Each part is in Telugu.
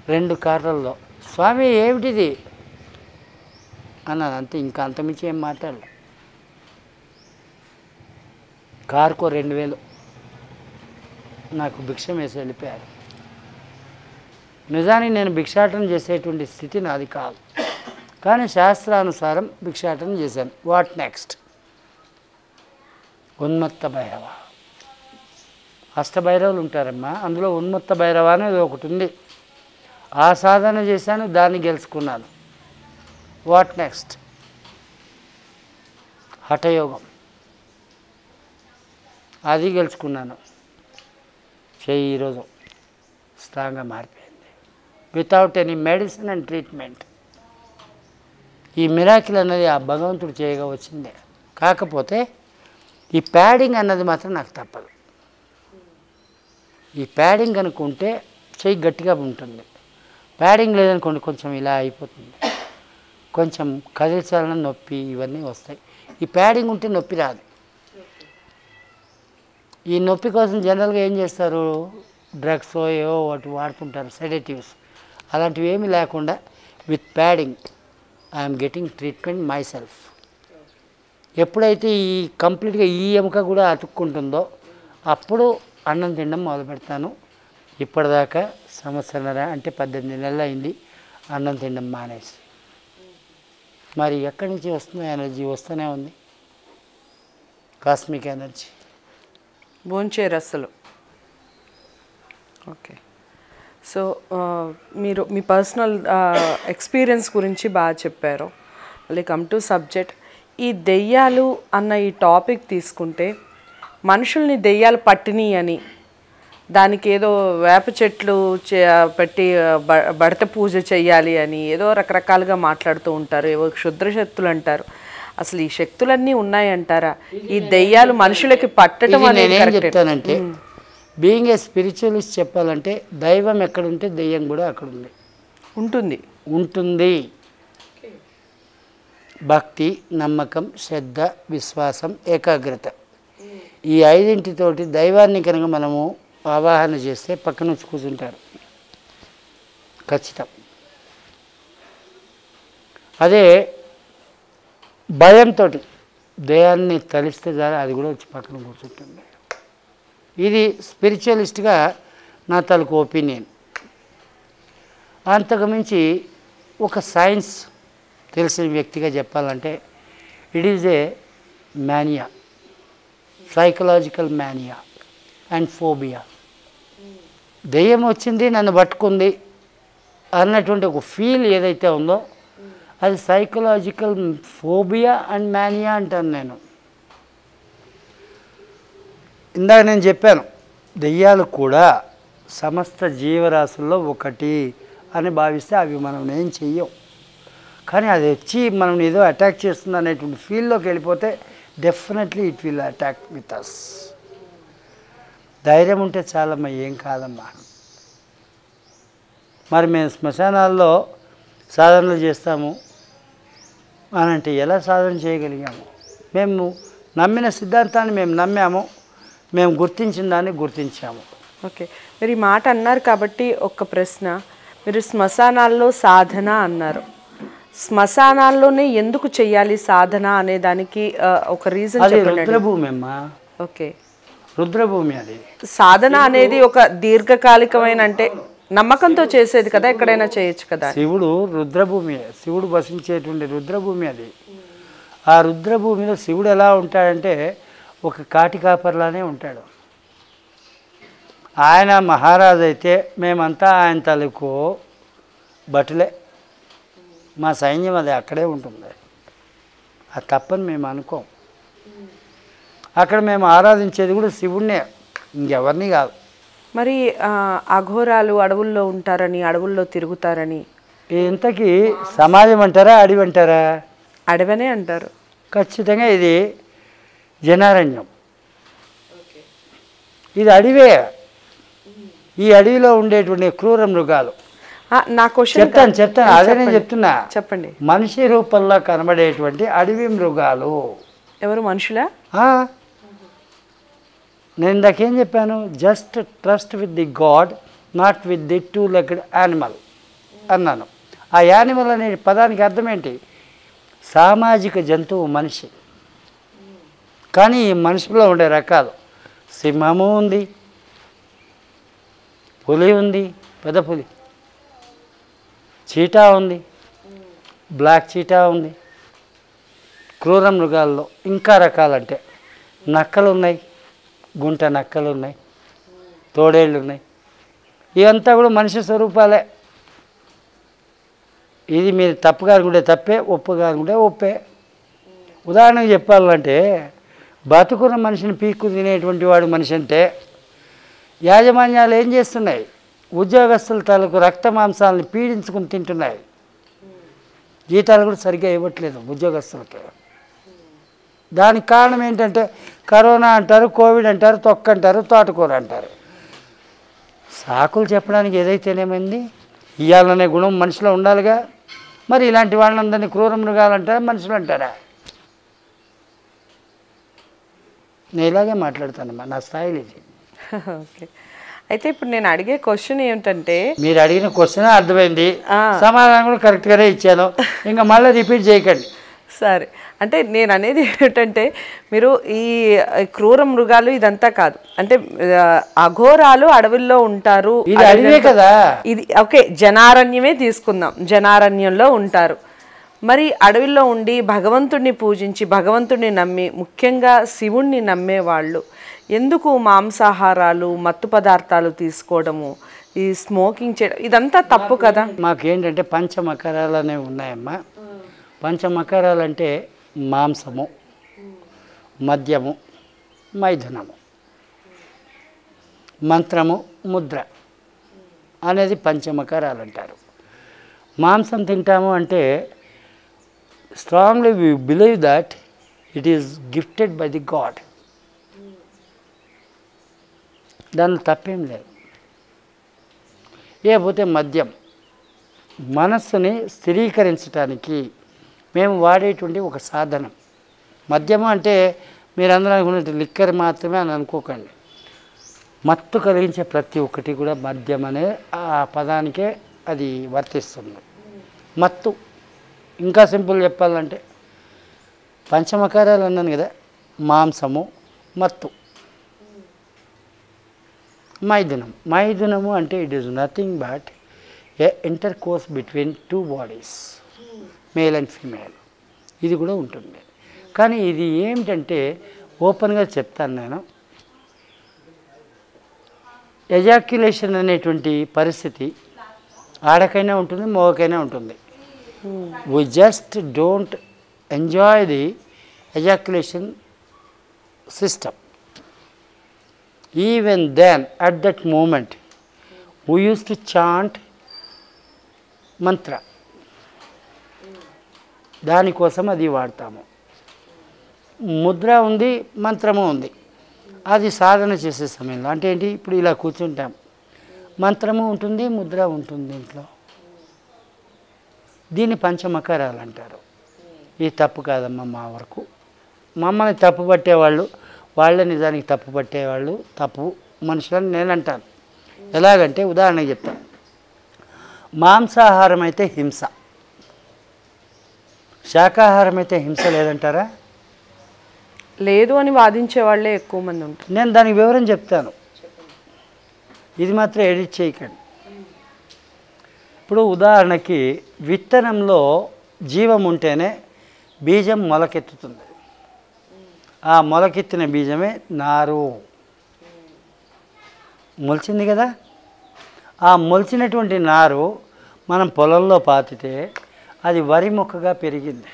2 కార్లలో. స్వామి ఏమిటిది అన్నాను. అంతే, ఇంకా అంతమించి ఏం మాట్లాడలే. కారుకో 2000 నాకు భిక్షం వేసి వెళ్ళిపోయారు. నిజానికి నేను భిక్షాటన చేసేటువంటి స్థితి నాది కాదు, కానీ శాస్త్రానుసారం భిక్షాటన చేశాను. What next? ఉన్మత్త భైరవ. అష్టభైరవులు ఉంటారమ్మా, అందులో ఉన్మత్త భైరవ అనేది ఒకటి ఉంది. ఆ సాధన చేశాను, దాన్ని గెలుచుకున్నాను. What next? హఠయోగం, అది గెలుచుకున్నాను. చెయ్యి ఈరోజు స్ట్రాంగ్గా మారిపోయింది, without any medicine and treatment. ఈ మిరాకిల్ అన్నది ఆ భగవంతుడు చేయగా వచ్చిందే. కాకపోతే ఈ ప్యాడింగ్ అన్నది మాత్రం నాకు తప్పదు. ఈ ప్యాడింగ్ కనుక్కుంటే చెయ్యి గట్టిగా ఉంటుంది, ప్యాడింగ్ లేదనుకోండి కొంచెం ఇలా అయిపోతుంది, కొంచెం కదిలించాలన్న నొప్పి, ఇవన్నీ వస్తాయి. ఈ ప్యాడింగ్ ఉంటే నొప్పి రాదు. ఈ నొప్పి కోసం జనరల్గా ఏం చేస్తారు, డ్రగ్స్ ఏవో వాటి వాడుతుంటారు, సెడేటివ్స్. అలాంటివి ఏమీ లేకుండా with padding I'm getting treatment my self. ఎప్పుడైతే ఈ కంప్లీట్గా ఈ ఎముక కూడా అతుక్కుంటుందో అప్పుడు అన్నం తినడం మొదలు పెడతాను. ఇప్పటిదాకా సంవత్సరన్నర, అంటే 18 నెలలు అయింది అన్నం తినడం మానేసి. మరి ఎక్కడి నుంచి వస్తుంది ఎనర్జీ? వస్తూనే ఉంది, కాస్మిక్ ఎనర్జీ. భోంచేరు అసలు. ఓకే, సో మీరు మీ పర్సనల్ ఎక్స్పీరియన్స్ గురించి బాగా చెప్పారు. మళ్ళీ కమ్ టు సబ్జెక్ట్. ఈ దెయ్యాలు అన్న ఈ టాపిక్ తీసుకుంటే, మనుషుల్ని దెయ్యాలు పట్టినాయి అని దానికి ఏదో వేప చెట్లు పెట్టి బడత పూజ చెయ్యాలి అని ఏదో రకరకాలుగా మాట్లాడుతూ ఉంటారు, ఏవో క్షుద్ర శక్తులు అంటారు. అసలు ఈ శక్తులన్నీ ఉన్నాయంటారా? ఈ దెయ్యాలు మనుషులకి పట్టడం అనేది చెప్తానంటే, బీయింగ్ ఏ స్పిరిచువలిస్ట్ చెప్పాలంటే, దైవం ఎక్కడుంటే దెయ్యం కూడా అక్కడ ఉంటుంది. ఉంటుంది. భక్తి, నమ్మకం, శ్రద్ధ, విశ్వాసం, ఏకాగ్రత, ఈ 5 దైవాన్ని కనుక మనము ఆవాహన చేస్తే పక్కన నుంచి కూర్చుంటారు ఖచ్చితం. అదే భయంతో దయాన్ని తలిస్తే చాలా, అది కూడా వచ్చి పక్కన కూర్చుంటుంది. ఇది స్పిరిచువలిస్ట్గా నా తాలూకు ఒపీనియన్. అంతకుమించి ఒక సైన్స్ తెలిసిన వ్యక్తిగా చెప్పాలంటే, it is a mania, psychological mania and phobia. దెయ్యం వచ్చింది, నన్ను పట్టుకుంది అన్నటువంటి ఒక ఫీల్ ఏదైతే ఉందో అది సైకలాజికల్ ఫోబియా అండ్ మానియా అంటాను నేను. ఇందాక నేను చెప్పాను, దెయ్యాలు కూడా సమస్త జీవరాశుల్లో ఒకటి అని భావిస్తే అవి మనం ఏం చెయ్యం. కానీ అది వచ్చి మనం ఏదో అటాక్ చేస్తుంది అనేటువంటి ఫీల్లోకి వెళ్ళిపోతే definitely it will attack with us. ధైర్యం ఉంటే చాలమ్మా, ఏం కాదమ్మా. మరి మేము శ్మశానాల్లో సాధనలు చేస్తాము అని అంటే ఎలా సాధన చేయగలిగాము? మేము నమ్మిన సిద్ధాంతాన్ని మేము నమ్మాము, మేము గుర్తించిన దాన్ని గుర్తించాము. ఓకే, మీరు ఈ మాట అన్నారు కాబట్టి ఒక ప్రశ్న. మీరు శ్మశానాల్లో సాధన అన్నారు, శ్మశానాల్లోనే ఎందుకు చెయ్యాలి సాధన అనే దానికి ఒక రీజన్ చెప్పండి. రుద్రభూమి అమ్మా. ఓకే, రుద్రభూమి. అది సాధన అనేది ఒక దీర్ఘకాలికమైన, అంటే నమ్మకంతో చేసేది కదా, ఎక్కడైనా చేయొచ్చు కదా. శివుడు రుద్రభూమి, శివుడు వసించేటువంటి రుద్రభూమి అది. ఆ రుద్రభూమిలో శివుడు ఎలా ఉంటాడంటే ఒక కాటి కాపర్లానే ఉంటాడు. ఆయన మహారాజు అయితే మేమంతా ఆయన తాలూకు బటులే, మా సైన్యం అది అక్కడే ఉంటుంది. అది తప్పని మేము అనుకోం. అక్కడ మేము ఆరాధించేది కూడా శివుడినే, ఇంకెవరిని కాదు. మరి అఘోరాలు అడవుల్లో ఉంటారని, అడవుల్లో తిరుగుతారని, ఇంతకీ సమాజం అంటారా అడవి అంటారా? అడవనే అంటారు ఖచ్చితంగా. ఇది జనారణ్యం, ఇది అడవే. ఈ అడవిలో ఉండేటువంటి క్రూర మృగాలు. నా క్వశ్చన్ చెప్తాను అదే నేను చెప్తున్నా. చెప్పండి. మనిషి రూపంలో కనబడేటువంటి అడవి మృగాలు. ఎవరు? మనుషులా? నేను ఇందాకేం చెప్పాను? Just trust with the God, not with the 2-legged animal. అన్నాను. ఆ యానిమల్ అనే పదానికి అర్థం ఏంటి? సామాజిక జంతువు మనిషి. కానీ ఈ మనుషుల్లో ఉండే రకాలు సింహము ఉంది, పులి ఉంది, పెద్ద పులి, చీటా ఉంది, బ్లాక్ చీటా ఉంది. క్రూర మృగాల్లో ఇంకా రకాలంటే నక్కలు ఉన్నాయి, గుంట నక్కలు ఉన్నాయి, తోడేళ్ళు ఉన్నాయి. ఇవంతా కూడా మనిషి స్వరూపాలే. ఇది మీరు తప్పుగా అనుకుంటే తప్పే, ఒప్పుగా అనుకుంటే ఒప్పే. ఉదాహరణకు చెప్పాలంటే బతుకున్న మనిషిని పీక్కు తినేటువంటి వాడు మనిషి అంటే యాజమాన్యాలు ఏం చేస్తున్నాయి? ఉద్యోగస్తుల తాలూకు రక్త మాంసాలను పీడించుకుని తింటున్నాయి. జీతాలు కూడా సరిగ్గా ఇవ్వట్లేదు ఉద్యోగస్తులకి. దానికి కారణం ఏంటంటే కరోనా అంటారు, కోవిడ్ అంటారు, తొక్క అంటారు, తోటకూర అంటారు. సాకులు చెప్పడానికి ఏదైతేనేమైంది, ఇవ్వాలనే గుణం మనిషిలో ఉండాలిగా. మరి ఇలాంటి వాళ్ళందరినీ క్రూర మృగాలు అంటారా, మనుషులు అంటారా? నేను ఇలాగే మాట్లాడతానమ్మా, నా స్థాయిలో ఇది. ఓకే. అయితే ఇప్పుడు నేను అడిగే క్వశ్చన్ ఏంటంటే, మీరు అడిగిన క్వశ్చన్ అర్థమైంది, సమాధానం కూడా కరెక్ట్గానే ఇచ్చాను. ఇంకా మళ్ళీ రిపీట్ చేయకండి. సరే. అంటే నేను అనేది ఏంటంటే, మీరు ఈ క్రూర మృగాలు ఇదంతా కాదు, అంటే అఘోరాలు అడవుల్లో ఉంటారు, ఇది అడవే కదా. ఇది ఓకే, జనారణ్యమే తీసుకుందాం, జనారణ్యంలో ఉంటారు. మరి అడవిలో ఉండి భగవంతుడిని పూజించి భగవంతుడిని నమ్మి, ముఖ్యంగా శివుణ్ణి నమ్మేవాళ్ళు ఎందుకు మాంసాహారాలు, మత్తు పదార్థాలు తీసుకోవడము, ఈ స్మోకింగ్ చేయడం, ఇదంతా తప్పు కదా? మాకేంటంటే పంచమకరాలు అనేవి ఉన్నాయమ్మా. పంచమకరాలు అంటే మాంసము, మద్యము, మైథునము, మంత్రము, ముద్ర అనేది పంచమకరాలు అంటారు. మాంసం తింటాము అంటే strongly we believe that it is gifted by the god. దానిలో తప్పేం లేదు. లేకపోతే మద్యం మనస్సుని స్థిరీకరించడానికి మేము వాడేటువంటి ఒక సాధనం. మద్యము అంటే మీరందరూ అనుకున్నట్టు లిక్కర్ మాత్రమే అని అనుకోకండి. మత్తు కలిగించే ప్రతి ఒక్కటి కూడా మద్యం అనే ఆ పదానికే అది వర్తిస్తుంది. మత్తు, ఇంకా సింపుల్ చెప్పాలంటే పంచమకారాలు అన్నాను కదా, మాంసము, మత్తు, మైథునం. మైథునము అంటే it is nothing but A inter course between two bodies, male and female. ఇది కూడా ఉంటుంది. కానీ ఇది ఏమిటంటే ఓపెన్గా చెప్తాను నేను, ఎజాక్యులేషన్ అనేటువంటి పరిస్థితి ఆడకైనా ఉంటుంది, మగకైనా ఉంటుంది. We just don't enjoy the ejaculation system. Even then, at that moment, we used to chant mantra. దానికోసం అది వాడతాము. ముద్ర ఉంది, మంత్రము ఉంది. అది సాధన చేసే సమయంలో అంటే ఏంటి, ఇప్పుడు ఇలా కూర్చుంటాం, మంత్రము ఉంటుంది, ముద్ర ఉంటుంది ఇంట్లో. దీన్ని పంచమకరాలు అంటారు. ఇది తప్పు కాదమ్మా. మా వరకు మమ్మల్ని తప్పు పట్టేవాళ్ళు, వాళ్ళే నిజానికి తప్పు పట్టేవాళ్ళు తప్పు మనుషులని నేను అంటాను. ఎలాగంటే ఉదాహరణకు చెప్తాను. మాంసాహారం అయితే హింస, శాకాహారం అయితే హింస లేదంటారా? లేదు అని వాదించే వాళ్ళే ఎక్కువ మంది ఉంటారు. నేను దానికి వివరం చెప్తాను, ఇది మాత్రం ఎడిట్ చేయకండి. ఇప్పుడు ఉదాహరణకి విత్తనంలో జీవం ఉంటేనే బీజం మొలకెత్తుతుంది. ఆ మొలకెత్తిన బీజమే నారు. మొలిచింది కదా, ఆ మొలిచినటువంటి నారు మనం పొలంలో పాతితే అది వరి మొక్కగా పెరిగింది.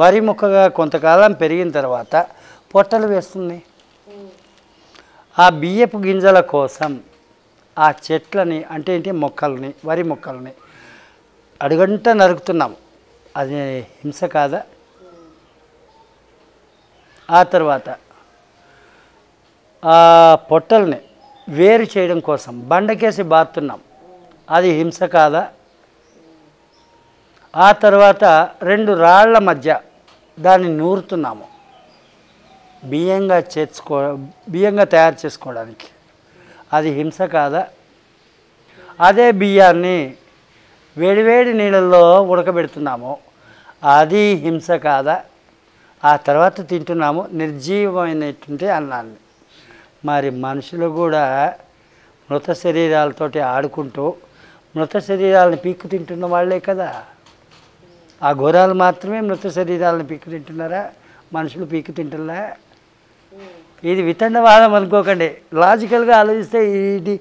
వరి మొక్కగా కొంతకాలం పెరిగిన తర్వాత పొట్టలు వేస్తుంది. ఆ బియ్యపు గింజల కోసం ఆ చెట్లని అంటే ఏంటి, మొక్కల్ని, వరి మొక్కల్ని అడుగంట నరుకుతున్నాము. అది హింస కాదా? ఆ తర్వాత ఆ పొట్టల్ని వేరు చేయడం కోసం బండకేసి బాతున్నాం. అది హింస కాదా? ఆ తర్వాత రెండు రాళ్ల మధ్య దాన్ని నూరుతున్నాము బియ్యంగా తయారు చేసుకోవడానికి. అది హింస కాదా? అదే బియ్యాన్ని వేడివేడి నీళ్ళల్లో ఉడకబెడుతున్నాము, అది హింస కాదా? ఆ తర్వాత తింటున్నాము నిర్జీవమైనటువంటి అన్నాన్ని. మరి మనుషులు కూడా మృత శరీరాలతోటి ఆడుకుంటూ మృత శరీరాలను పీక్కు తింటున్న వాళ్ళే కదా. ఆ ఘోరాలు మాత్రమే మృత శరీరాలను పీక్కు తింటున్నారా? మనుషులు పీక్కు తింటున్నా? ఇది వితండవాదం అనుకోకండి, లాజికల్గా ఆలోచిస్తే ఇది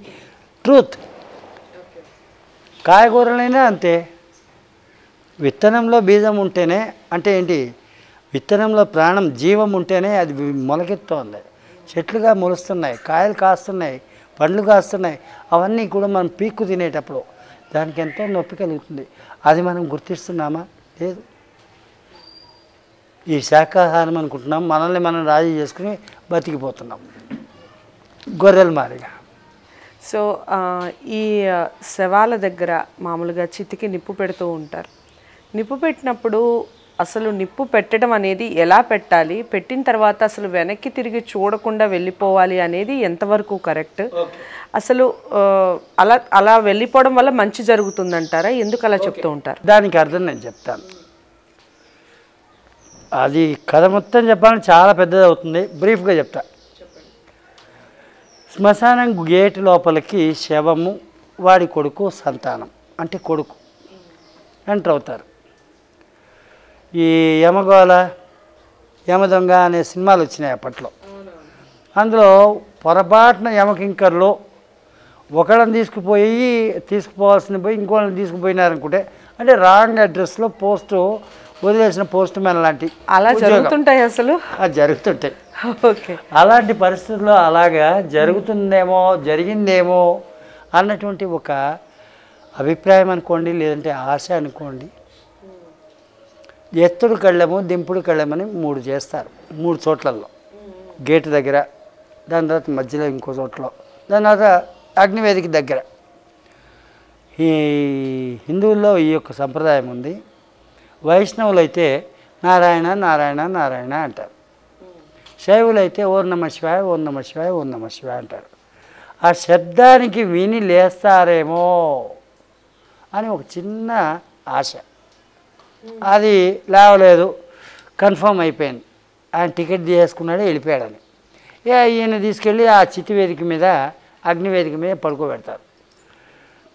ట్రూత్. కాయగూరలైనా అంతే. విత్తనంలో బీజం ఉంటేనే, అంటే ఏంటి, విత్తనంలో ప్రాణం జీవం ఉంటేనే అది మొలకెత్తుతుంది, చెట్లుగా మొలుస్తున్నాయి, కాయలు కాస్తున్నాయి, పండ్లు కాస్తున్నాయి. అవన్నీ కూడా మనం పీక్కు తినేటప్పుడు దానికి ఎంతో నొప్పి కలుగుతుంది. అది మనం గుర్తిస్తున్నామా? లేదు. ఈ శాకాహారం అనుకుంటున్నాం, మనల్ని మనం రాజీ చేసుకుని బతికిపోతున్నాం గొర్రెల మారిగా. సో ఈ శవాల దగ్గర మామూలుగా చితికి నిప్పు పెడుతూ ఉంటారు. నిప్పు పెట్టినప్పుడు అసలు నిప్పు పెట్టడం అనేది ఎలా పెట్టాలి, పెట్టిన తర్వాత అసలు వెనక్కి తిరిగి చూడకుండా వెళ్ళిపోవాలి అనేది ఎంతవరకు కరెక్ట్? అసలు అలా అలా వెళ్ళిపోవడం వల్ల మంచి జరుగుతుందంటారా? ఎందుకు అలా చెప్తూ ఉంటారు? దానికి అర్థం నేను చెప్తాను. అది కథ మొత్తం చెప్పాలని చాలా పెద్దది అవుతుంది, బ్రీఫ్గా చెప్తా. శ్మశానం గేటు లోపలికి శవము, వాడి కొడుకు, సంతానం అంటే కొడుకు ఎంటర్ అవుతారు. ఈ యమగోళ, యమదొంగ అనే సినిమాలు వచ్చినాయి అప్పట్లో. అందులో పొరపాటున యమకింకర్లు ఒకళ్ళని తీసుకుపోవాల్సిన పోయి ఇంకోళ్ళని తీసుకుపోయినారనుకుంటే, అంటే రాంగ్ అడ్రస్లో పోస్టు వదిలేసిన పోస్ట్ మ్యాన్ లాంటి అలా జరుగుతుంటాయి. అసలు జరుగుతుంటాయి. ఓకే, అలాంటి పరిస్థితుల్లో అలాగా జరుగుతుందేమో, జరిగిందేమో అన్నటువంటి ఒక అభిప్రాయం అనుకోండి, లేదంటే ఆశ అనుకోండి. ఎత్తుడు కళ్ళెము, దింపుడు కళ్ళెమని 3 చేస్తారు, 3 చోట్లలో. గేటు దగ్గర, దాని తర్వాత మధ్యలో ఇంకో చోట్ల, దాని తర్వాత అగ్నివేదిక దగ్గర. ఈ హిందువుల్లో ఈ యొక్క సంప్రదాయం ఉంది. వైష్ణవులు అయితే నారాయణ నారాయణ నారాయణ అంటారు. శైవులు అయితే ఓం నమ శివాయ, ఓం నమ శివాయ, ఓం నమ శివాయ అంటారు. ఆ శబ్దానికి విని లేస్తారేమో అని ఒక చిన్న ఆశ. అది లేవలేదు, కన్ఫర్మ్ అయిపోయింది, ఆయన టికెట్ తీసుకున్నాడు, వెళ్ళిపోయాడని. ఈయన తీసుకెళ్ళి ఆ చితివేదిక మీద, అగ్నివేదిక మీద పడుకోబెడతారు.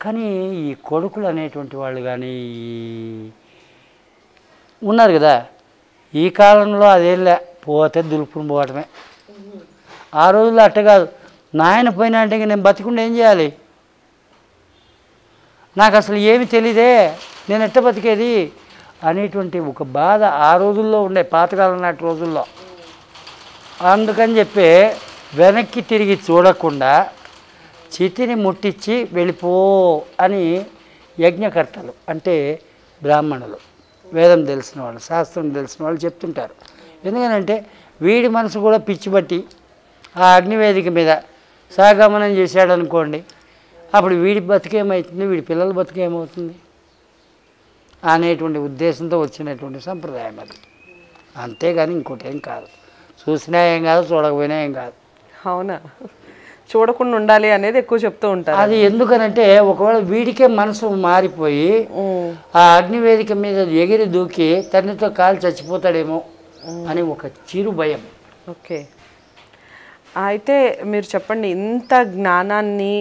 కానీ ఈ కొడుకులు అనేటువంటి వాళ్ళు కానీ ఉన్నారు కదా, ఈ కాలంలో అదేం లే, పోతే దులుపుని పోవటమే. ఆ రోజుల్లో అట్ట కాదు. నాయన పోయినా అంటే నేను బతికుండా ఏం చేయాలి, నాకు అసలు ఏమి తెలీదే, నేను ఎట్ట బతికేది అనేటువంటి ఒక బాధ ఆ రోజుల్లో ఉండే, పాతకాలం నాటి రోజుల్లో. అందుకని చెప్పి వెనక్కి తిరిగి చూడకుండా చితిని ముట్టించి వెళ్ళిపో అని యజ్ఞకర్తలు అంటే బ్రాహ్మణులు, వేదం తెలిసిన వాళ్ళు, శాస్త్రం తెలిసిన వాళ్ళు చెప్తుంటారు. ఎందుకనంటే వీడి మనసు కూడా పిచ్చి బట్టి ఆ అగ్నివేదిక మీద సాగమనం చేశాడు అనుకోండి, అప్పుడు వీడి బతికేమవుతుంది, వీడి పిల్లల బతికేమవుతుంది అనేటువంటి ఉద్దేశంతో వచ్చినటువంటి సంప్రదాయం అది. అంతేగాని ఇంకోటి ఏం కాదు. చూసినా ఏం కాదు, చూడకపోయినా ఏం కాదు. అవునా? చూడకుండా ఉండాలి అనేది ఎక్కువ చెప్తూ ఉంటారు. అది ఎందుకనంటే ఒకవేళ వీడికే మనసు మారిపోయి ఆ అగ్నివేదిక మీద ఎగిరి దూకి తండ్రితో కాలు చచ్చిపోతాడేమో అని ఒక చిరు భయం. ఓకే, అయితే మీరు చెప్పండి, ఇంత జ్ఞానాన్ని